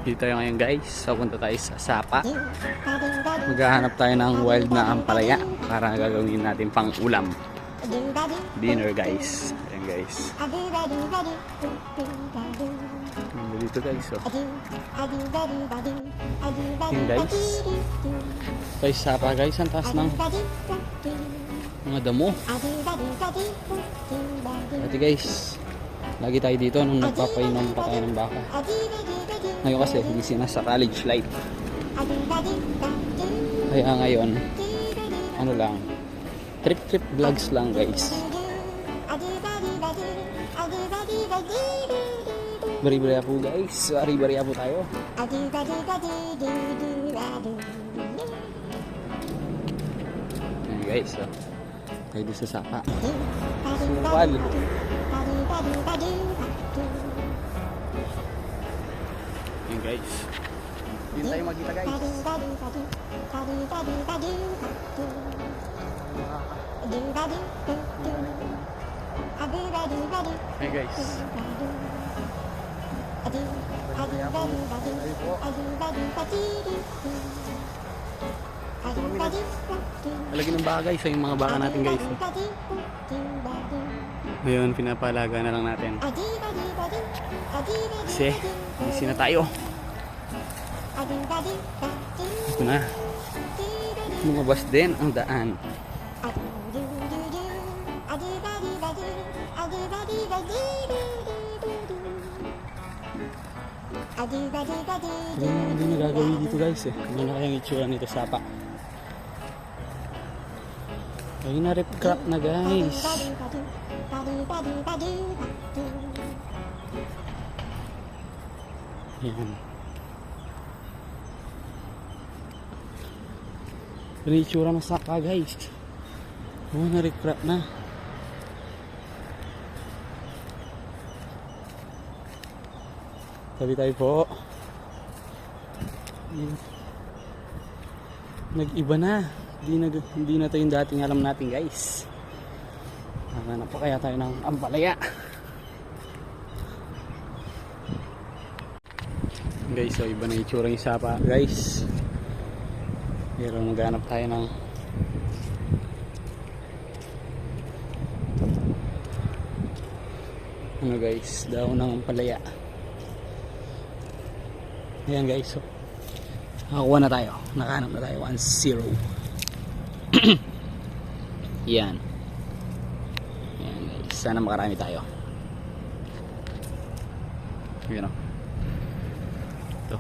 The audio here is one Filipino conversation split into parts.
Dito tayo ngayon guys, punta tayo sa Sapa. Maghahanap tayo ng wild na ampalaya para gagawin natin pang ulam. Dinner guys. Ayan guys. Dito guys oh. Ayan guys. Guys, Sapa guys, ang taas ng mga damo. Dati guys, lagi tayo dito nung nagpapainom pa tayo ng baka. Ngayon kasi busy na sa college life. Kaya ngayon, ano lang, trip vlogs lang guys. Bari-bari po guys, bari-bari po tayo. Ayan guys, oh. Tayo doon sa Sapa. Sumukal. Ayan guys. Hindi tayo makita guys. Ayan guys. Lagi ng baka guys, yung mga baka natin guys. Ngayon, pinapalaga na lang natin. Kasi, busy na tayo. Ito na. Lumabas din ang daan. Hindi na gagawin dito guys eh. Hindi na kayang itsura nito Sapa. Ay na rip crap na guys. Yan. Ano itsura ng Sapa guys. Oh, na rip crap na. Sabi tayo po. Nag-iba na. Hindi na ito yung dating alam natin guys. Hanap pa kaya tayo ng ampalaya. Guys, so iba na itsura yung Sapa guys. Pero maghanap tayo ng ano guys, daon ng ampalaya. Ayan guys, so nakakuha na tayo, nakahanap na tayo 1-0. Yan. Yan guys, sana makarami tayo. Yan o. Ito.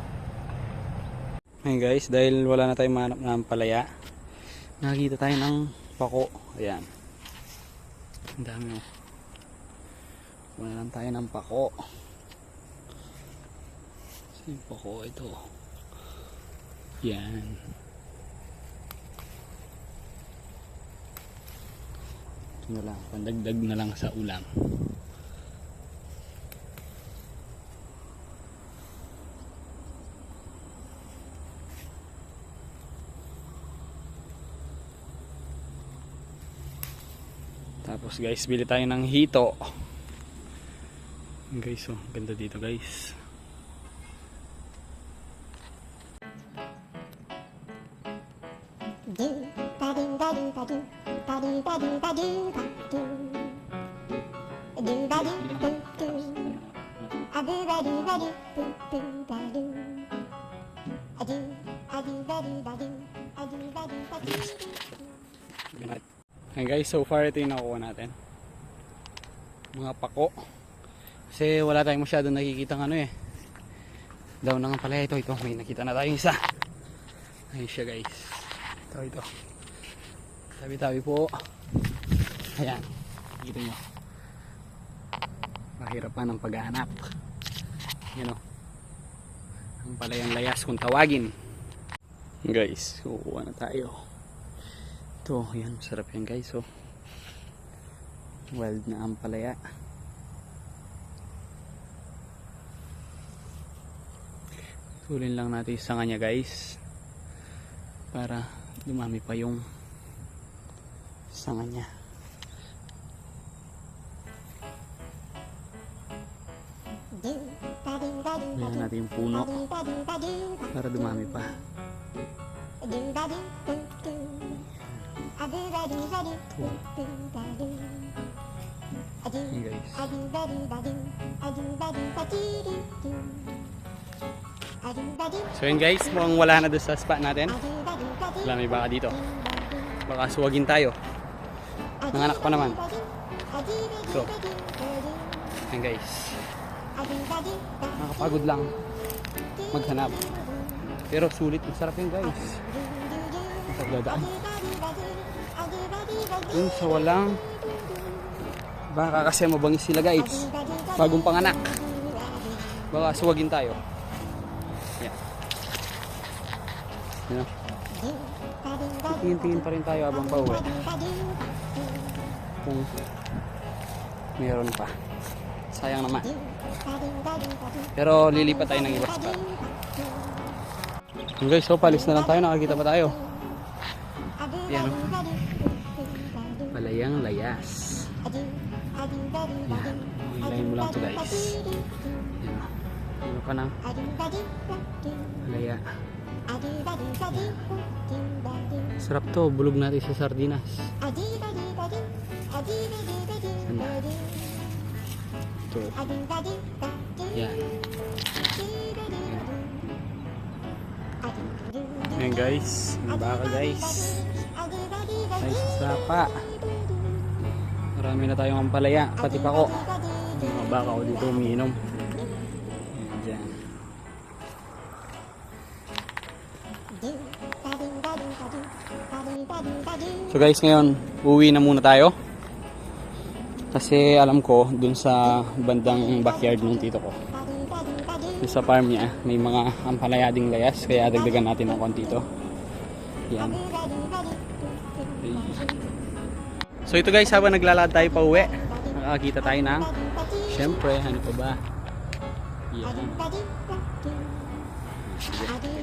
Ayan guys, dahil wala na tayong mahanap na ampalaya, nakakita tayo ng pako. Ayan, ang dami o. Wala lang tayo ng pako. Yung pako ito. Yan. Ito na lang, pandagdag na lang sa ulam. Tapos guys, bili tayo ng hito. Guys, oh, ganda dito guys. Ayan guys, so far ito yung nakuha natin, mga pako. Kasi wala tayong masyadong nakikita ng ano eh, daw nang pala. Ito may nakita na tayong isa. Ayun siya guys, ito tabi po. Ayan, kita nyo, mahirap pa ng paghahanap. Yan o, ang palayang layas kung tawagin. Guys, kukuha na tayo. Ito, yan, sarap yan guys. Oh, wild na ampalaya. Tulin lang natin sa kanya guys, para dumami pa yung sanga niya. Ayan natin yung puno para dumami pa. Hey guys. So yun guys, mukhang wala na doon sa spot natin. Wala, may baka dito. Baka suwagin tayo. Nanganak pa naman. So, yun guys. Nakakapagod lang maghanap. Pero sulit, masarap yun guys. Masagladaan. Yun sa walang baka kasi mabangis sila guys. Bagong panganak. Baka suwagin tayo. Yan. Yan. Tingin-tingin pa rin tayo habang pauwi. Kung meron pa. Sayang naman. Pero lilipat tayo ng iba spot. Guys, so palis na lang tayo. Nakakita pa tayo. Yan o. Palayang layas. Yan. Hilahin mo lang to guys. Yan o. Ano ka na? Palaya. Sarap to. Bulog natin sa sardinas. Sanda. Ito. Yan. Ayan guys. Ang baka guys. Ay sapa. Marami na tayong ampalaya. Pati pa ko. Mga baka ko dito umiinom. Ayan dyan. So guys, ngayon uwi na muna tayo. Kasi alam ko dun sa bandang backyard ng tito ko, dun sa farm niya, may mga ampalaya ding layas. Kaya dagdagan natin ng konti ito. Yan. So ito guys, habang naglalakad tayo pa uwi, nakakita tayo ng, syempre, ano pa ba? Yan.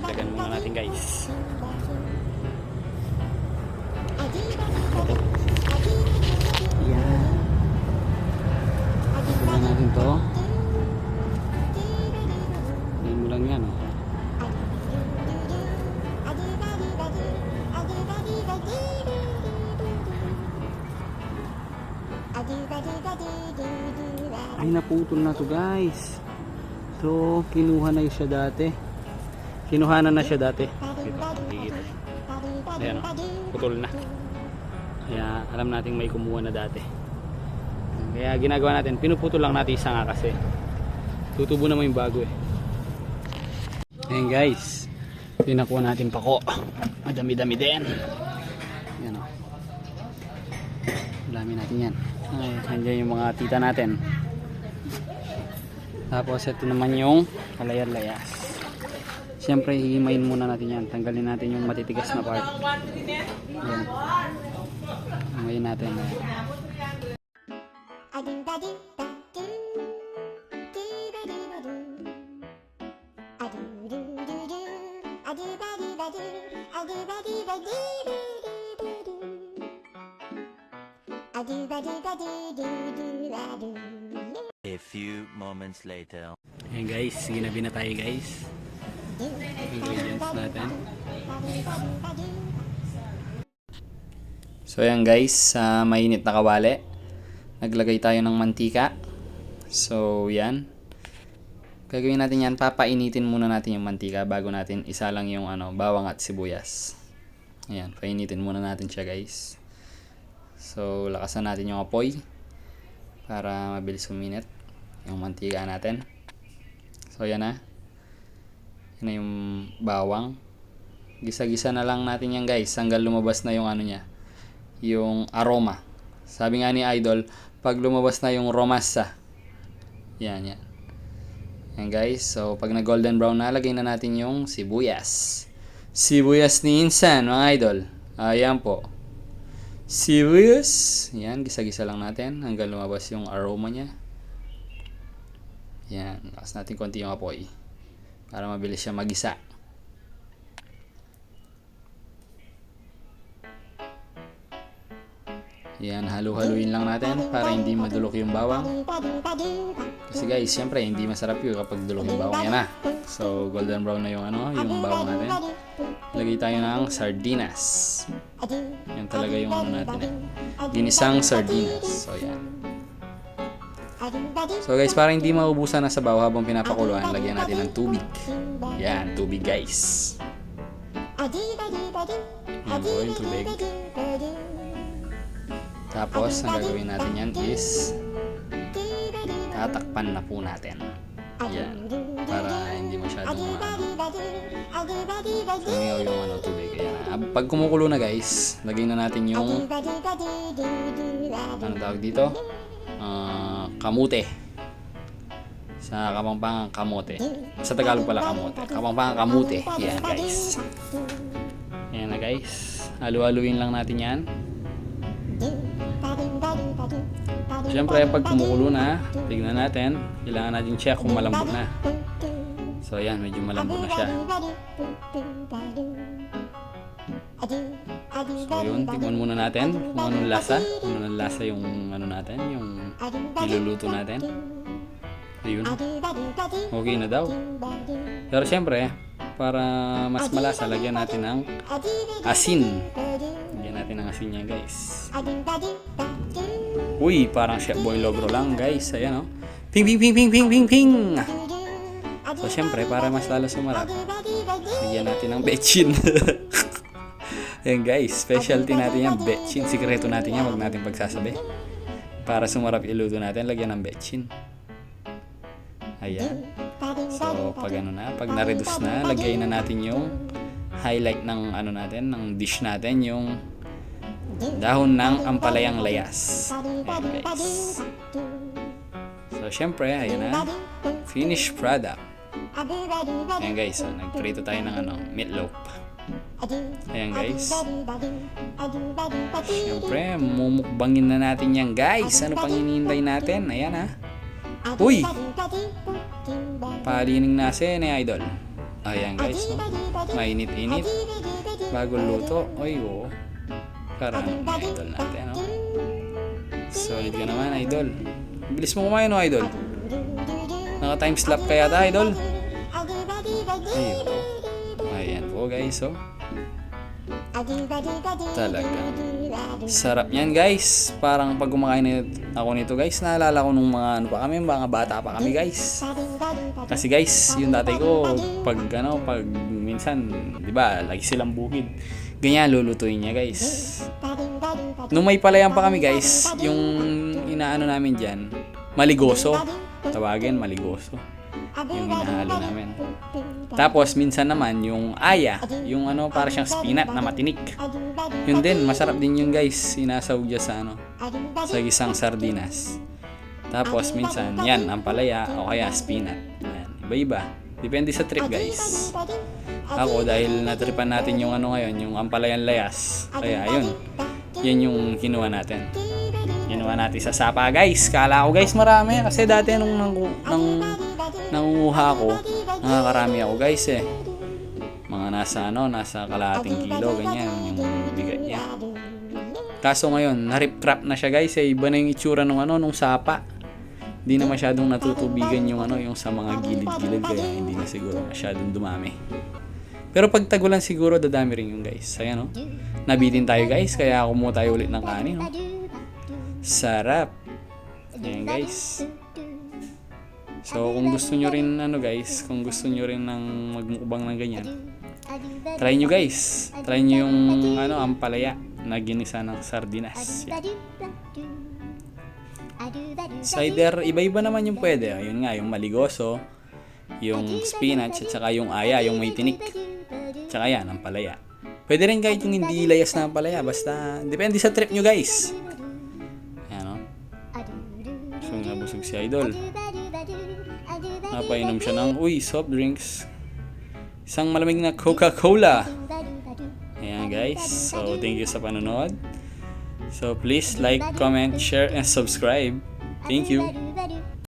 Dagdagan muna natin guys. Yan. Dagdagan natin to. Dagdagan mo lang yan, oh. Ay, naputol na to guys. So, kinuha na siya dati. Kinuhanan na siya dati. Ito, nakikita. Ayan, putol na. Kaya alam natin may kumuha na dati. Kaya ginagawa natin, pinuputol lang natin isa nga kasi tutubo naman yung bago eh. Ayan guys, tinakuha natin pako. Madami-dami din. Ayan o. Dami natin yan. Ay, andyan yung mga tita natin. Tapos ito naman yung kalayar-layas. Siyempre hihimayin muna natin yan. Tanggalin natin yung matitigas na part. Ayan. Himayin natin. A few moments later. Ayan guys, ginabi na tayo guys. Ingredients natin. So ayan guys, sa mainit na kawali, naglagay tayo ng mantika. So yan. Gagawin natin yan, papainitin muna natin yung mantika bago natin isa lang yung bawang at sibuyas. Ayan, painitin muna natin siya guys. So lakasan natin yung apoy para mabilis uminit yung mantika natin. So yan na. Yan na yung bawang. Gisa-gisa na lang natin yan guys hanggang lumabas na yung niya, yung aroma. Sabi nga ni Idol, pag lumabas na yung romasa. Yan. Yan guys. So pag na golden brown na, lagay na natin yung sibuyas. Sibuyas ni Insan mga idol. Ayan po. Sibuyas. Yan, gisa-gisa lang natin hanggang lumabas yung aroma niya. Yan, lakas natin konti yung apoy para mabilis siya magisa. Yan, halu-haluin lang natin para hindi madulok yung bawang. Kasi guys, syempre hindi masarap yun kapag dulok yung bawang. Yan na. So, golden brown na yung yung bawang natin. Lagay tayo ng sardinas. Yan talaga yung natin eh. Ginisang sardinas. So, yan. So guys, para hindi maubusan na sabaw habang pinapakuluan, lagyan natin ng tubig. Yan, tubig guys. Yan po yung tubig. Tapos, ang gagawin natin yan is tatakpan na po natin. Yan. Para hindi masyadong tumiyaw yung tubig. Ayan. Pag kumukulo na guys, lagyan na natin yung ano tawag dito? Kamute. Sa Kapampangan, kamote. Sa Tagalog pala kamote. Kapampangan, kamute. Yan guys. Yan na guys. Halu-haluin lang natin yan. Siyempre, pag kumukulo na, tignan natin. Kailangan natin check kung malambot na. So, ayan. Medyo malambot na siya. So, yun. Tignan muna natin kung anong lasa. Kung anong lasa yung natin. Yung niluluto natin. Ayun. Okay na daw. Pero siyempre, para mas malasa, lagyan natin ng asin. Lagyan natin ng asin yan guys. Uy, parang Chef Boy Logro lang guys. Ayan o. Ping ping ping ping ping ping ping. So syempre, para mas lalo sumarap, lagyan natin ng betchin. Ayan guys, specialty natin yan, betchin. Sikreto natin yan, wag natin pagsasabi. Para sumarap iluto natin, lagyan ng betchin. Ayan. So pag pag na-reduce na, lagay na natin yung highlight ng natin, ng dish natin, yung dahon ng ampalayang layas. Ayan guys. So syempre, ayan na, finished product. Ayan guys, so, nagprito tayo ng meatloaf. Ayan guys. Syempre, mumukbangin na natin yan guys. Ano pang hinihintay natin? Ayan ha. Uy! Palining nasin idol. Ayan guys, no? Mainit-init. Bagong luto. Uy, oh. Karang idol natin, no? Solid ka naman, idol. Bilis mo kumain, no, idol? Naka-time slap kaya ta, idol? Ayun. Ayan po, guys, oh. Talaga. Sarap yan, guys. Parang pag kumakain ako nito, guys, naalala ko nung mga bata pa kami, guys. Kasi, guys, yung dati ko, pag minsan, di ba, lagi silang bukid. Ganyan, lulutuin niya, guys. Nung may palayan pa kami, guys, yung inaano namin dyan, maligoso. Tawagin, maligoso. Yung hinahalo namin. Tapos, minsan naman, yung aya, yung para siyang spinat na matinik. Yun din, masarap din yun, guys. Sinasawag dyan sa gisang sardinas. Tapos, minsan, yan, ampalaya o kaya spinat. Yan, iba-iba. Depende sa trip, guys. Ako, dahil natripan natin yung ngayon, yung ampalayang layas. Kaya, yun. Yan yung kinuha natin. Kinuha natin sa sapa, guys. Kala ko, guys, marami. Kasi dati nung nangunguha ko, nakakarami ako, guys, eh. Mga nasa kalahating kilo, ganyan, yung bigat niya. Kaso ngayon, na-rip-crap na siya, guys, eh. Iba na yung itsura nung sapa. Hindi na masyadong natutubigan yung yung sa mga gilid-gilid, kaya hindi na siguro masyadong dumami. Pero pag tagulan siguro dadami rin yung guys. Ayan, no? Nabitin tayo, guys, kaya kumuha tayo ulit ng kanin, no? Sarap. Ayan, guys. So kung gusto nyo rin guys, kung gusto nyo rin ng magmukbang ng ganyan, try nyo, guys. Try nyo yung ampalaya na ginisa ng sardinas. Yan. Cider, iba-iba naman yung pwede. Ayun nga, yung maligoso, yung spinach, at saka yung aya, yung may tinik. Tsaka yan, ampalaya. Pwede rin kahit yung hindi layas na ampalaya. Basta, depende sa trip nyo, guys. Ayan, no? So, nabusog si idol. Napainom siya ng, soft drinks. Isang malamig na Coca-Cola. Ayan, guys. So, thank you sa panonood. So, please like, comment, share, and subscribe. Thank you.